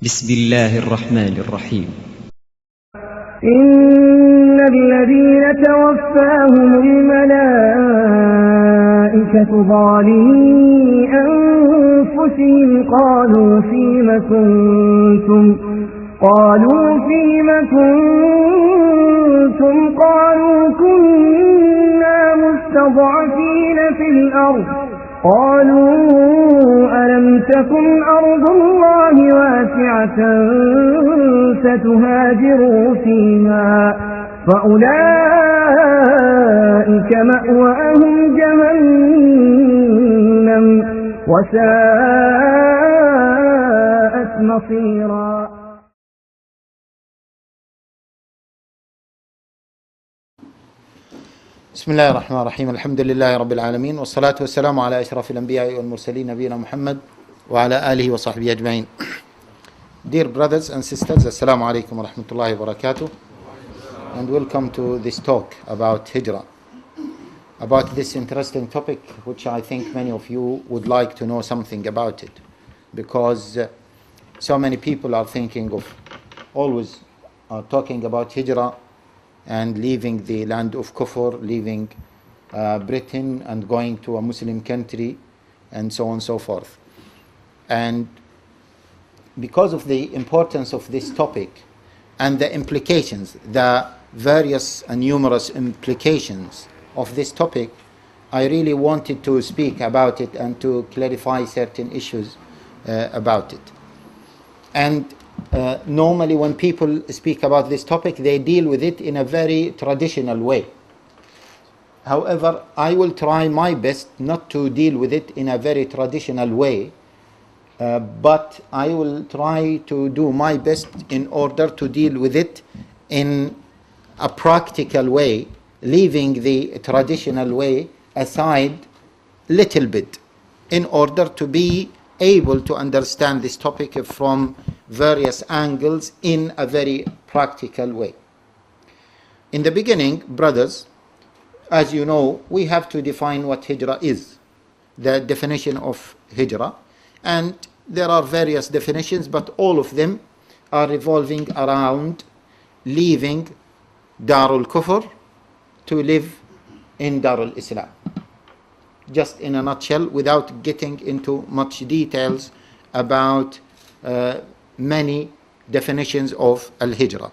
بسم الله الرحمن الرحيم. إن الذين توفاهم الملائكة ظالمي أنفسهم قالوا فيم كنتم قالوا كنا مستضعفين في الأرض قالوا ألم تكن أرض الله واسعة فتهاجروا فيها فأولئك مأواهم جهنم وساءت مصيرا. بسم الله الرحمن الرحيم. الحمد لله رب العالمين، والصلاة والسلام على أشرف الأنبياء والمرسلين نبينا محمد وعلى آله وصحبه أجمعين. Dear brothers and sisters, Assalamu alaikum wa rahmatullahi wa barakatuh, and welcome to this talk about Hijrah, about this interesting topic which I think many of you would like to know something about it, because so many people are thinking of, always are talking about Hijrah and leaving the land of Kufr, leaving Britain and going to a Muslim country, and so on and so forth. And because of the importance of this topic and the implications, the various and numerous implications of this topic, I really wanted to speak about it and to clarify certain issues about it. And normally when people speak about this topic, they deal with it in a very traditional way. However, I will try my best not to deal with it in a very traditional way, but I will try to do my best in order to deal with it in a practical way, leaving the traditional way aside little bit, in order to be able to understand this topic from various angles in a very practical way. In the beginning, brothers, as you know, we have to define what Hijrah is, the definition of Hijrah, and there are various definitions, but all of them are revolving around leaving Darul Kufr to live in Darul Islam. Just in a nutshell, without getting into much details about many definitions of Al-Hijrah,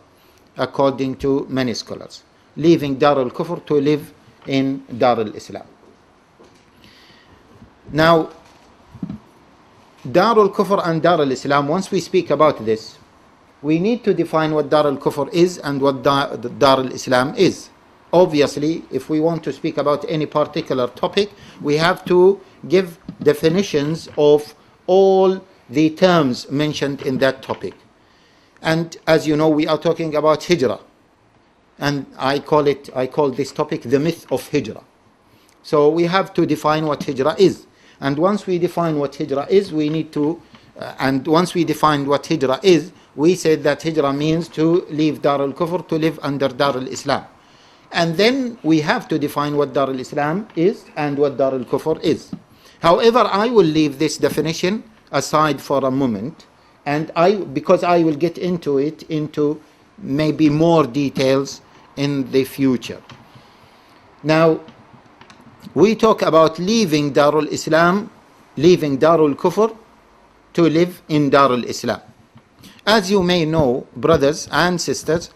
according to many scholars. Leaving Darul Kufr to live in Darul Islam. Now, Darul Kufr and Darul Islam, once we speak about this, we need to define what Darul Kufr is and what Darul Islam is. Obviously, if we want to speak about any particular topic, we have to give definitions of all the terms mentioned in that topic. And as you know, we are talking about Hijrah, and I call this topic the myth of Hijrah. So we have to define what Hijrah is. And once we define what Hijrah is, we said that Hijrah means to leave Darul Kufr to live under Darul Islam. And then we have to define what Darul Islam is and what Darul Kufr is. However, I will leave this definition aside for a moment, and because I will get into maybe more details in the future. Now, we talk about leaving Darul Islam, leaving Darul Kufr to live in Darul Islam. As you may know, brothers and sisters,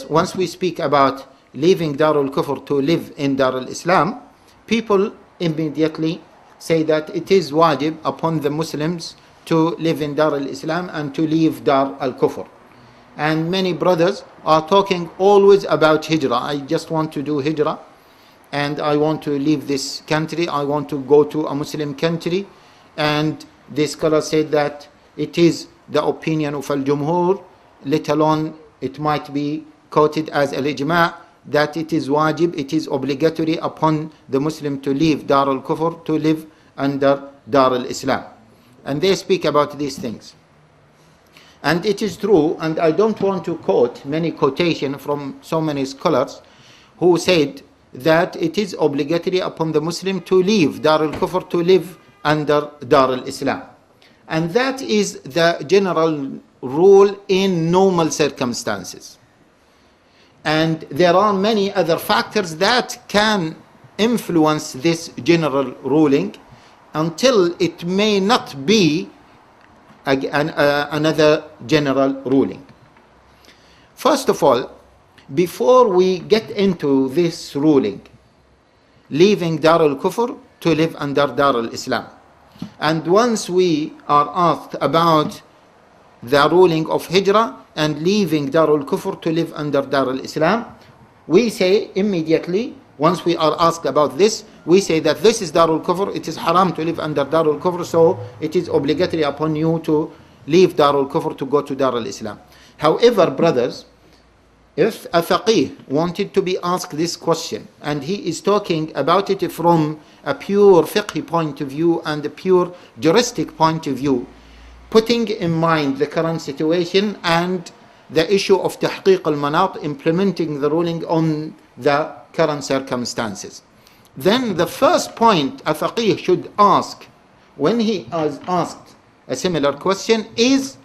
once we speak about leaving Darul Kufr to live in Darul Islam, people immediately say that it is wajib upon the Muslims to live in Darul Islam and to leave Dar al Kufr. And many brothers are talking always about Hijrah. I just want to do Hijrah, and I want to leave this country. I want to go to a Muslim country. And the scholar said that it is the opinion of al-Jumhur, let alone it might be quoted as al-Ijma', that it is wajib, it is obligatory upon the Muslim to leave Dar al-Kufr to live under Dar al-Islam. And they speak about these things. And it is true, and I don't want to quote many quotations from so many scholars who said that it is obligatory upon the Muslim to leave Dar al-Kufr to live under Dar al-Islam. And that is the general rule in normal circumstances. And there are many other factors that can influence this general ruling until it may not be another general ruling. First of all, before we get into this ruling, leaving Dar al-Kufr to live under Dar al-Islam, and once we are asked about the ruling of Hijrah and leaving Dar al-Kufr to live under Dar al-Islam, we say immediately, once we are asked about this, we say that this is Dar al-Kufr, it is haram to live under Dar al-Kufr, so it is obligatory upon you to leave Dar al-Kufr to go to Dar al-Islam. However, brothers, if a faqih wanted to be asked this question, and he is talking about it from a pure fiqh point of view and a pure juristic point of view, putting in mind the current situation and the issue of tahqiq al-manat, implementing the ruling on the current circumstances, then the first point a faqih should ask when he is asked a similar question is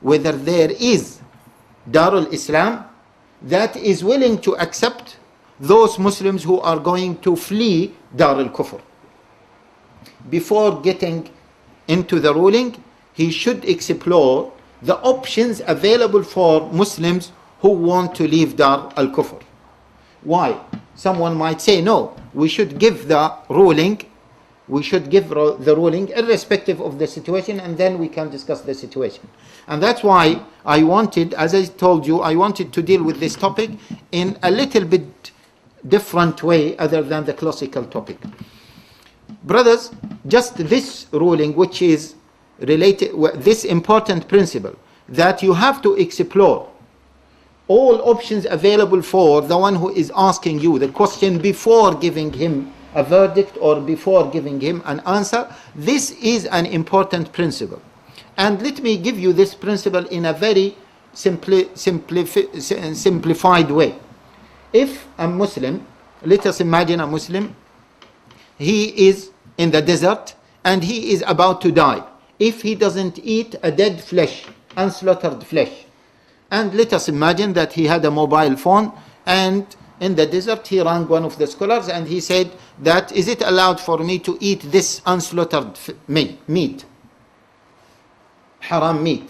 whether there is Dar al-Islam that is willing to accept those Muslims who are going to flee Dar al-Kufr. Before getting into the ruling, he should explore the options available for Muslims who want to leave Dar al-Kufr. Why? Someone might say, no, we should give the ruling, irrespective of the situation, and then we can discuss the situation. And that's why I wanted, as I told you, I wanted to deal with this topic in a little bit different way other than the classical topic. Brothers, just this ruling, which is related, this important principle, that you have to explore all options available for the one who is asking you the question before giving him a verdict or before giving him an answer. This is an important principle. And let me give you this principle in a very simplified way. If a Muslim, let us imagine a Muslim, he is in the desert and he is about to die. If he doesn't eat a dead flesh, unslaughtered flesh, and let us imagine that he had a mobile phone, and in the desert he rang one of the scholars and he said that, is it allowed for me to eat this unslaughtered meat? Haram meat.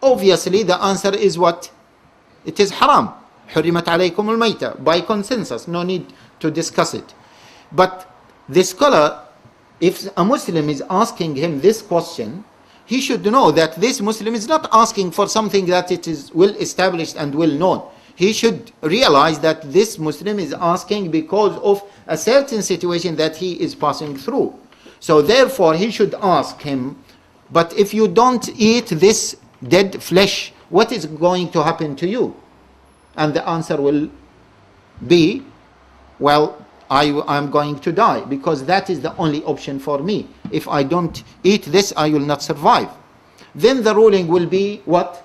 Obviously the answer is what? It is haram. حرمت عليكم الميتة, by consensus, no need to discuss it. But the scholar, if a Muslim is asking him this question, he should know that this Muslim is not asking for something that it is well established and well known. He should realize that this Muslim is asking because of a certain situation that he is passing through. So therefore he should ask him, but if you don't eat this dead flesh, what is going to happen to you? And the answer will be, well, I'm going to die, because that is the only option for me. If I don't eat this, I will not survive. Then the ruling will be what?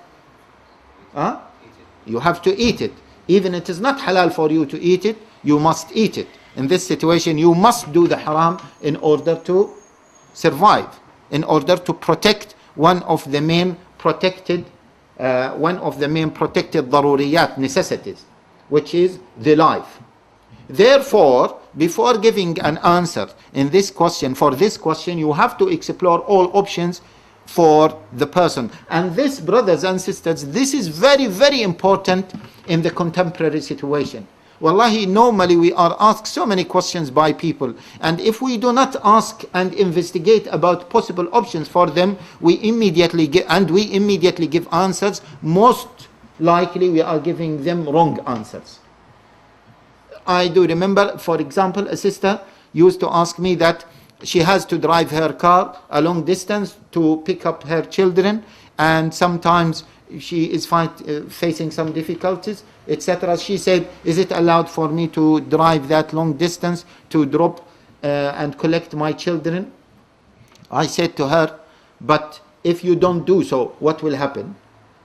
You have to eat it. Even it is not halal for you to eat it, you must eat it. In this situation, you must do the haram in order to survive, in order to protect one of the main protected daruriyat, necessities, which is the life. Therefore, before giving an answer in this question, for this question, you have to explore all options for the person. And this, brothers and sisters, this is very, very important in the contemporary situation. Wallahi, normally we are asked so many questions by people, and if we do not ask and investigate about possible options for them, we immediately give answers. Most likely we are giving them wrong answers. I do remember, for example, a sister used to ask me that she has to drive her car a long distance to pick up her children, and sometimes she is facing some difficulties, etc. She said, is it allowed for me to drive that long distance to drop and collect my children? I said to her, but if you don't do so, what will happen?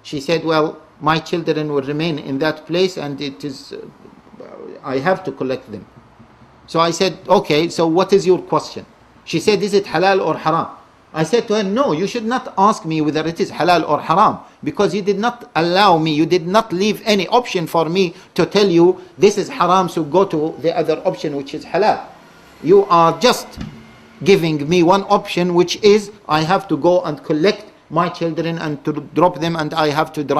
She said, well, my children will remain in that place, and it is I have to collect them. So I said, okay, so what is your question? She said, is it halal or haram? I said to her, no, you should not ask me whether it is halal or haram, because you did not allow me, you did not leave any option for me to tell you this is haram, so go to the other option which is halal. You are just giving me one option, which is I have to go and collect my children and to drop them, and I have to drive